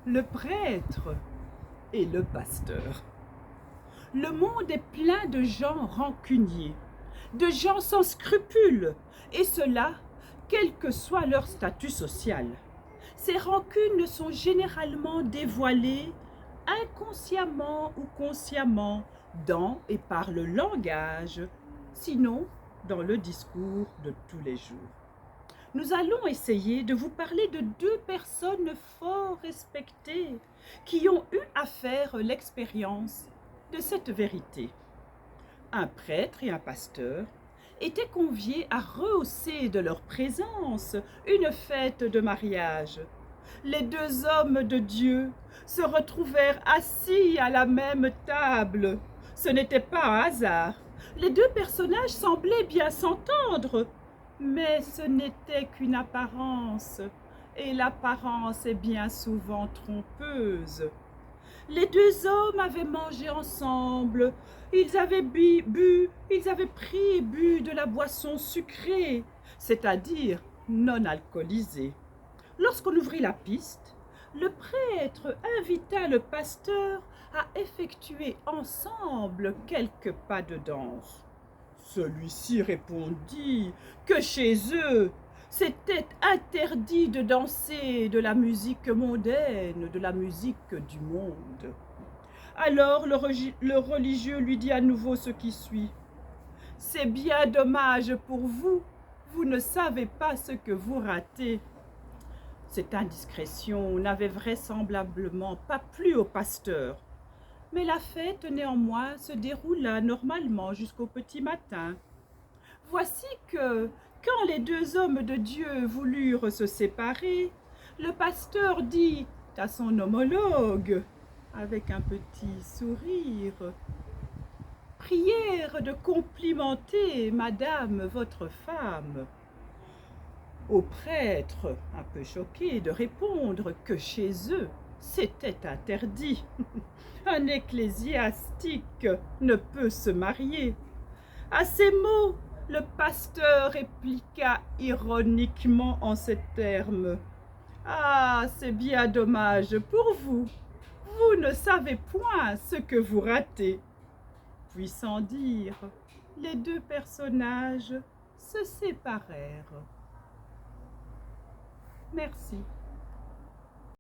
le prêtre et le pasteur. Le monde est plein de gens rancuniers, de gens sans scrupules, et cela, quel que soit leur statut social. Ces rancunes sont généralement dévoilées inconsciemment ou consciemment dans et par le langage, sinon dans le discours de tous les jours. Nous allons essayer de vous parler de deux personnes fort respectées qui ont eu à faire l'expérience de cette vérité. Un prêtre et un pasteur étaient conviés à rehausser de leur présence une fête de mariage. Les deux hommes de Dieu se retrouvèrent assis à la même table. Ce n'était pas un hasard. Les deux personnages semblaient bien s'entendre, mais ce n'était qu'une apparence, et l'apparence est bien souvent trompeuse. Les deux hommes avaient mangé ensemble, ils avaient ils avaient pris et bu de la boisson sucrée, c'est-à-dire non alcoolisée. Lorsqu'on ouvrit la piste, le prêtre invita le pasteur à effectuer ensemble quelques pas de danse. Celui-ci répondit que chez eux, c'était interdit de danser de la musique mondaine, de la musique du monde. Alors le religieux lui dit à nouveau ce qui suit. « C'est bien dommage pour vous, vous ne savez pas ce que vous ratez. » Cette indiscrétion n'avait vraisemblablement pas plu au pasteur, mais la fête néanmoins se déroula normalement jusqu'au petit matin. Voici que, quand les deux hommes de Dieu voulurent se séparer, le pasteur dit à son homologue, avec un petit sourire, « Prière de complimenter madame votre femme. » Au prêtre, un peu choqué, de répondre que chez eux, c'était interdit. Un ecclésiastique ne peut se marier. À ces mots, le pasteur répliqua ironiquement en ces termes. « Ah, c'est bien dommage pour vous. Vous ne savez point ce que vous ratez. » Puis sans dire, les deux personnages se séparèrent. Merci.